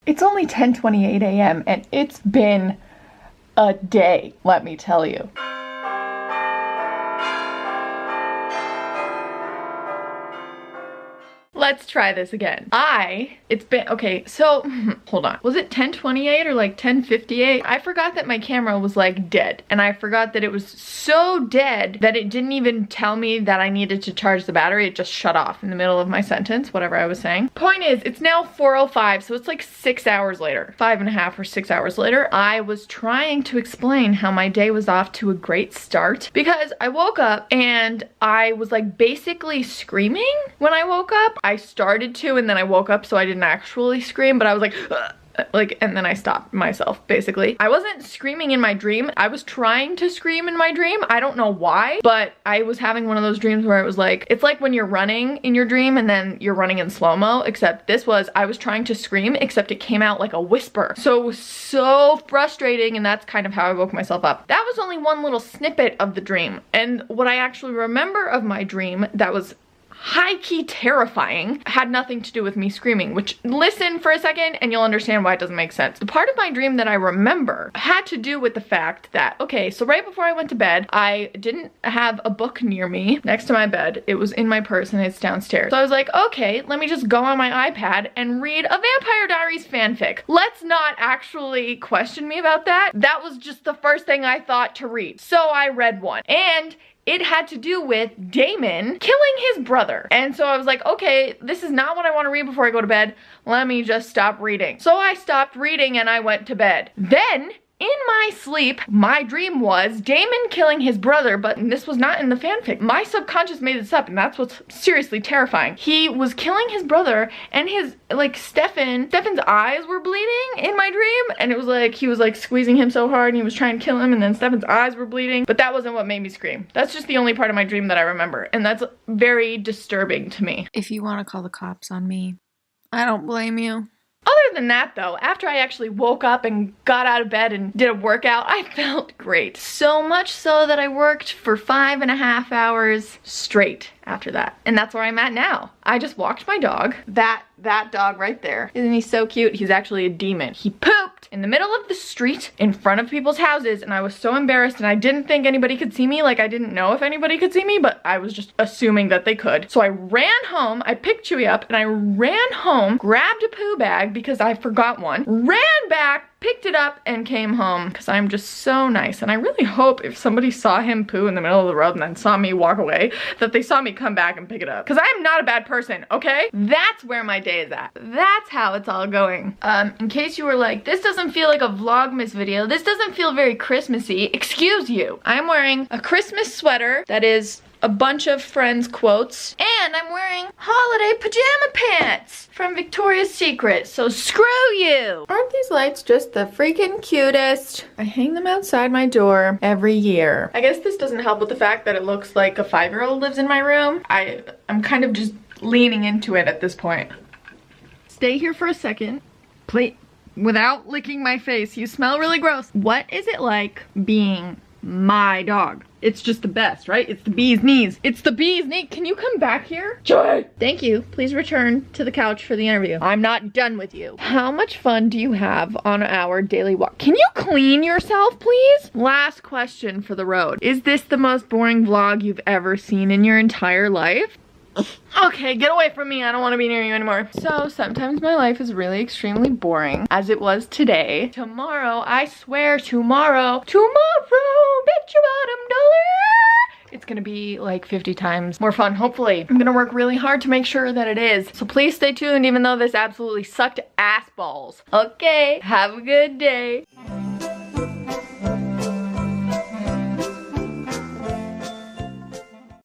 It's only 10:28 a.m. and it's been a day, let me tell you. Let's try this again. Okay, so, hold on. Was it 10:28 or like 10:58? I forgot that my camera was like dead. And I forgot that it was so dead that it didn't even tell me that I needed to charge the battery. It just shut off in the middle of my sentence, whatever I was saying. Point is, it's now 4:05, so it's like 6 hours later. 5.5 or 6 hours later. I was trying to explain how my day was off to a great start because I woke up and I was like basically screaming when I woke up. I started to, and then I woke up, so I didn't actually scream, but I was like, and then I stopped myself, basically. I wasn't screaming in my dream. I was trying to scream in my dream. I don't know why, but I was having one of those dreams where it was like, it's like when you're running in your dream and then you're running in slow-mo, except this was, I was trying to scream, except it came out like a whisper. So it was so frustrating, and that's kind of how I woke myself up. That was only one little snippet of the dream. And what I actually remember of my dream that was high-key terrifying had nothing to do with me screaming, which, listen for a second and you'll understand why it doesn't make sense. The part of my dream that I remember had to do with the fact that, okay, so right before I went to bed, I didn't have a book near me next to my bed. It was in my purse and it's downstairs. So I was like, okay, let me just go on my iPad and read a Vampire Diaries fanfic. Let's not actually question me about that. That was just the first thing I thought to read. So I read one, and it had to do with Damon killing his brother. And so I was like, okay, this is not what I want to read before I go to bed. Let me just stop reading. So I stopped reading and I went to bed. Then, in my sleep, my dream was Damon killing his brother, but this was not in the fanfic. My subconscious made this up, and that's what's seriously terrifying. He was killing his brother, and his, like, Stefan's eyes were bleeding in my dream, and it was like, he was like squeezing him so hard, and he was trying to kill him, and then Stefan's eyes were bleeding, but that wasn't what made me scream. That's just the only part of my dream that I remember, and that's very disturbing to me. If you want to call the cops on me, I don't blame you. Other than that though, after I actually woke up and got out of bed and did a workout, I felt great. So much so that I worked for 5.5 hours straight after that. And that's where I'm at now. I just walked my dog. That dog right there. Isn't he so cute? He's actually a demon. He pooped in the middle of the street in front of people's houses, and I was so embarrassed, and I didn't think anybody could see me. Like, I didn't know if anybody could see me, but I was just assuming that they could. So I ran home, I picked Chewy up, and I ran home, grabbed a poo bag because I forgot one, ran back, picked it up, and came home because I'm just so nice. And I really hope if somebody saw him poo in the middle of the road and then saw me walk away, that they saw me come back and pick it up. Because I'm not a bad person, okay? That's where my day is at. That's how it's all going. In case you were like, this doesn't feel like a Vlogmas video, this doesn't feel very Christmassy, excuse you. I'm wearing a Christmas sweater that is a bunch of Friends quotes, and I'm wearing holiday pajama pants from Victoria's Secret, so screw you! Aren't these lights just the freaking cutest? I hang them outside my door every year. I guess this doesn't help with the fact that it looks like a 5-year-old lives in my room. I'm kind of just leaning into it at this point. Stay here for a second, please, without licking my face. You smell really gross. What is it like being my dog? It's just the best, right? It's the bee's knees. It's the bee's knee. Can you come back here? Joy! Thank you. Please return to the couch for the interview. I'm not done with you. How much fun do you have on our daily walk? Can you clean yourself, please? Last question for the road. Is this the most boring vlog you've ever seen in your entire life? Okay, get away from me. I don't want to be near you anymore. So sometimes my life is really extremely boring, as it was today. Tomorrow, I swear, tomorrow, bet your bottom dollar, it's gonna be like 50 times more fun, hopefully. I'm gonna work really hard to make sure that it is. So please stay tuned, even though this absolutely sucked ass balls. Okay, have a good day.